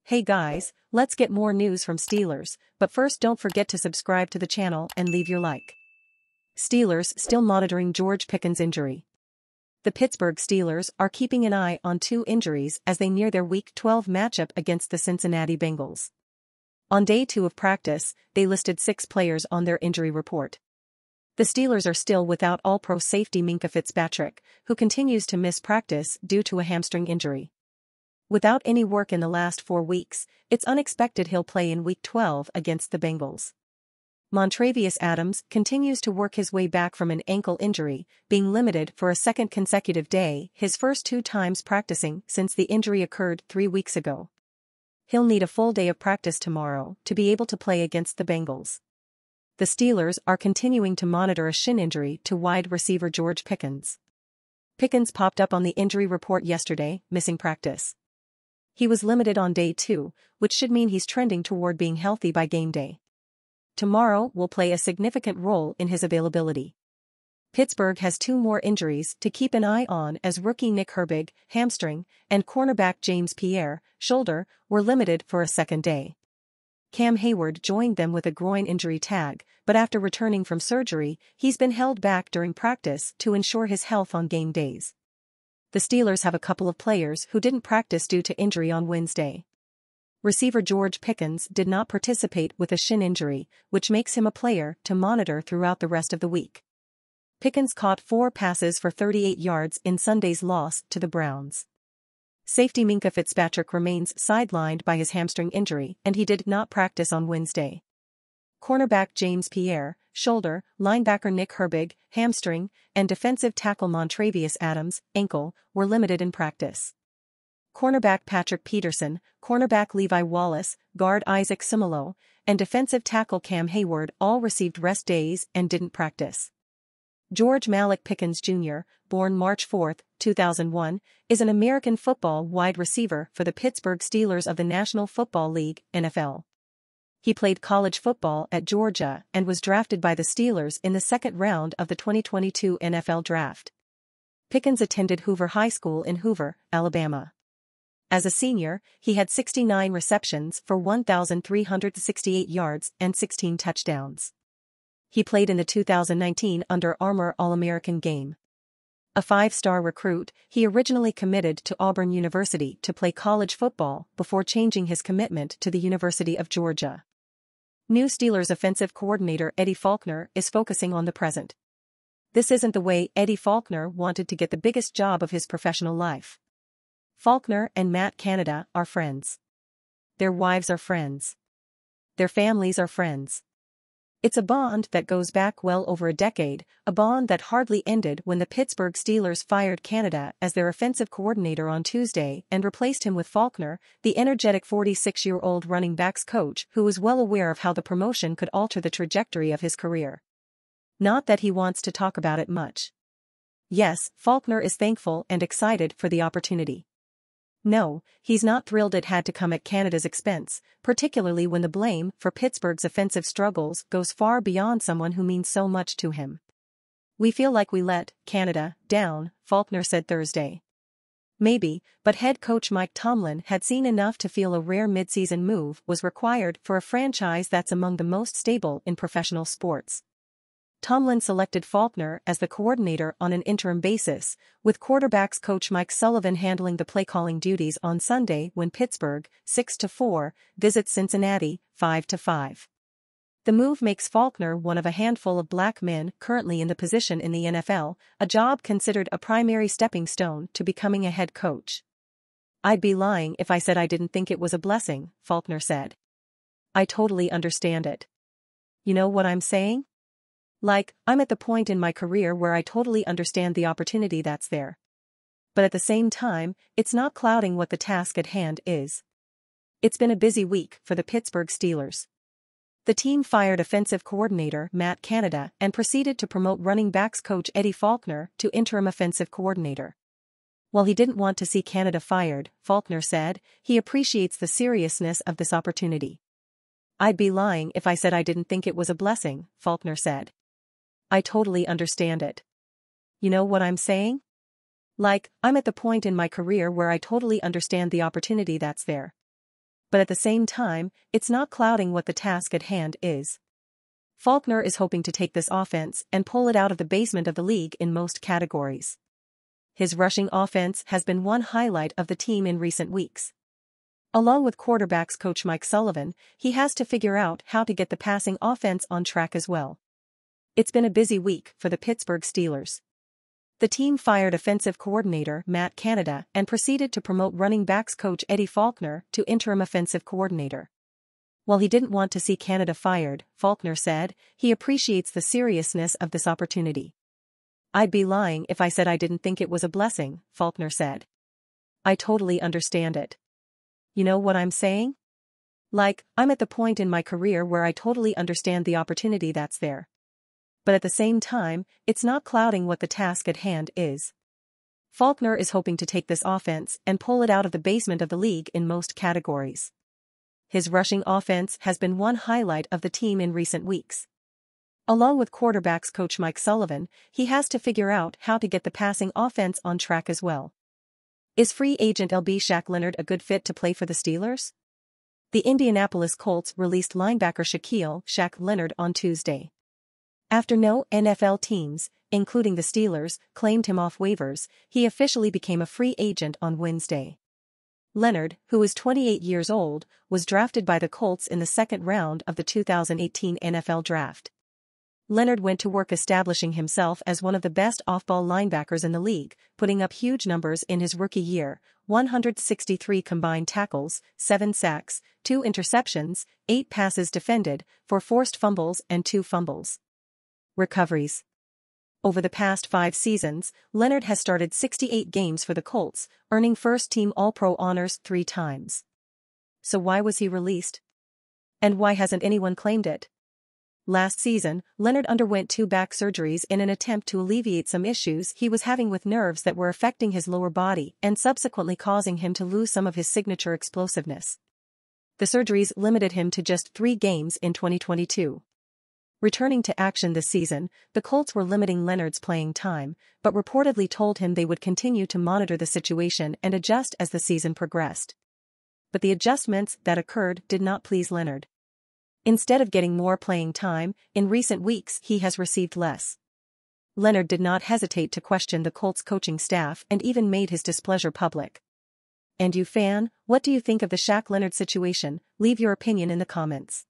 Hey guys, let's get more news from Steelers, but first don't forget to subscribe to the channel and leave your like. Steelers still monitoring George Pickens' injury. The Pittsburgh Steelers are keeping an eye on two injuries as they near their Week 12 matchup against the Cincinnati Bengals. On day 2 of practice, they listed 6 players on their injury report. The Steelers are still without All-Pro safety Minkah Fitzpatrick, who continues to miss practice due to a hamstring injury. Without any work in the last 4 weeks, it's unexpected he'll play in Week 12 against the Bengals. Montravius Adams continues to work his way back from an ankle injury, being limited for a second consecutive day, his first 2 times practicing since the injury occurred 3 weeks ago. He'll need a full day of practice tomorrow to be able to play against the Bengals. The Steelers are continuing to monitor a shin injury to wide receiver George Pickens. Pickens popped up on the injury report yesterday, missing practice. He was limited on day 2, which should mean he's trending toward being healthy by game day. Tomorrow will play a significant role in his availability. Pittsburgh has 2 more injuries to keep an eye on as rookie Nick Herbig, hamstring, and cornerback James Pierre, shoulder, were limited for a second day. Cam Hayward joined them with a groin injury tag, but after returning from surgery, he's been held back during practice to ensure his health on game days. The Steelers have a couple of players who didn't practice due to injury on Wednesday. Receiver George Pickens did not participate with a shin injury, which makes him a player to monitor throughout the rest of the week. Pickens caught 4 passes for 38 yards in Sunday's loss to the Browns. Safety Minkah Fitzpatrick remains sidelined by his hamstring injury, and he did not practice on Wednesday. Cornerback James Pierre, shoulder, linebacker Nick Herbig, hamstring, and defensive tackle Montravius Adams, ankle, were limited in practice. Cornerback Patrick Peterson, cornerback Levi Wallace, guard Isaac Seumalo, and defensive tackle Cam Hayward all received rest days and didn't practice. George Malik Pickens Jr., born March 4, 2001, is an American football wide receiver for the Pittsburgh Steelers of the National Football League, NFL. He played college football at Georgia and was drafted by the Steelers in the 2nd round of the 2022 NFL Draft. Pickens attended Hoover High School in Hoover, Alabama. As a senior, he had 69 receptions for 1,368 yards and 16 touchdowns. He played in the 2019 Under Armour All-American Game. A 5-star recruit, he originally committed to Auburn University to play college football before changing his commitment to the University of Georgia. New Steelers offensive coordinator Eddie Faulkner is focusing on the present. This isn't the way Eddie Faulkner wanted to get the biggest job of his professional life. Faulkner and Matt Canada are friends. Their wives are friends. Their families are friends. It's a bond that goes back well over a decade, a bond that hardly ended when the Pittsburgh Steelers fired Canada as their offensive coordinator on Tuesday and replaced him with Faulkner, the energetic 46-year-old running backs coach who was well aware of how the promotion could alter the trajectory of his career. Not that he wants to talk about it much. Yes, Faulkner is thankful and excited for the opportunity. No, he's not thrilled it had to come at Canada's expense, particularly when the blame for Pittsburgh's offensive struggles goes far beyond someone who means so much to him. We feel like we let Canada down, Faulkner said Thursday. Maybe, but head coach Mike Tomlin had seen enough to feel a rare midseason move was required for a franchise that's among the most stable in professional sports. Tomlin selected Faulkner as the coordinator on an interim basis, with quarterbacks coach Mike Sullivan handling the play-calling duties on Sunday when Pittsburgh, 6-4, visits Cincinnati, 5-5. The move makes Faulkner one of a handful of black men currently in the position in the NFL, a job considered a primary stepping stone to becoming a head coach. "I'd be lying if I said I didn't think it was a blessing," Faulkner said. "I totally understand it. You know what I'm saying? Like, I'm at the point in my career where I totally understand the opportunity that's there. But at the same time, it's not clouding what the task at hand is." It's been a busy week for the Pittsburgh Steelers. The team fired offensive coordinator Matt Canada and proceeded to promote running backs coach Eddie Faulkner to interim offensive coordinator. While he didn't want to see Canada fired, Faulkner said, he appreciates the seriousness of this opportunity. "I'd be lying if I said I didn't think it was a blessing," Faulkner said. "I totally understand it. You know what I'm saying? Like, I'm at the point in my career where I totally understand the opportunity that's there. But at the same time, it's not clouding what the task at hand is. Faulkner is hoping to take this offense and pull it out of the basement of the league in most categories. His rushing offense has been one highlight of the team in recent weeks. Along with quarterbacks coach Mike Sullivan, he has to figure out how to get the passing offense on track as well. It's been a busy week for the Pittsburgh Steelers. The team fired offensive coordinator Matt Canada and proceeded to promote running backs coach Eddie Faulkner to interim offensive coordinator. While he didn't want to see Canada fired, Faulkner said, he appreciates the seriousness of this opportunity. "I'd be lying if I said I didn't think it was a blessing," Faulkner said. "I totally understand it. You know what I'm saying? Like, I'm at the point in my career where I totally understand the opportunity that's there. But at the same time, it's not clouding what the task at hand is." Faulkner is hoping to take this offense and pull it out of the basement of the league in most categories. His rushing offense has been one highlight of the team in recent weeks. Along with quarterbacks coach Mike Sullivan, he has to figure out how to get the passing offense on track as well. Is free agent Shaq Leonard a good fit to play for the Steelers? The Indianapolis Colts released linebacker Shaquille Leonard on Tuesday. After no NFL teams, including the Steelers, claimed him off waivers, he officially became a free agent on Wednesday. Leonard, who is 28 years old, was drafted by the Colts in the second round of the 2018 NFL Draft. Leonard went to work establishing himself as one of the best off-ball linebackers in the league, putting up huge numbers in his rookie year: 163 combined tackles, 7 sacks, 2 interceptions, 8 passes defended, 4 forced fumbles and 2 fumbles. Recoveries. Over the past 5 seasons, Leonard has started 68 games for the Colts, earning first-team All-Pro honors 3 times. So why was he released? And why hasn't anyone claimed it? Last season, Leonard underwent 2 back surgeries in an attempt to alleviate some issues he was having with nerves that were affecting his lower body and subsequently causing him to lose some of his signature explosiveness. The surgeries limited him to just 3 games in 2022. Returning to action this season, the Colts were limiting Leonard's playing time, but reportedly told him they would continue to monitor the situation and adjust as the season progressed. But the adjustments that occurred did not please Leonard. Instead of getting more playing time, in recent weeks he has received less. Leonard did not hesitate to question the Colts coaching staff and even made his displeasure public. And you fan, what do you think of the Shaq Leonard situation? Leave your opinion in the comments.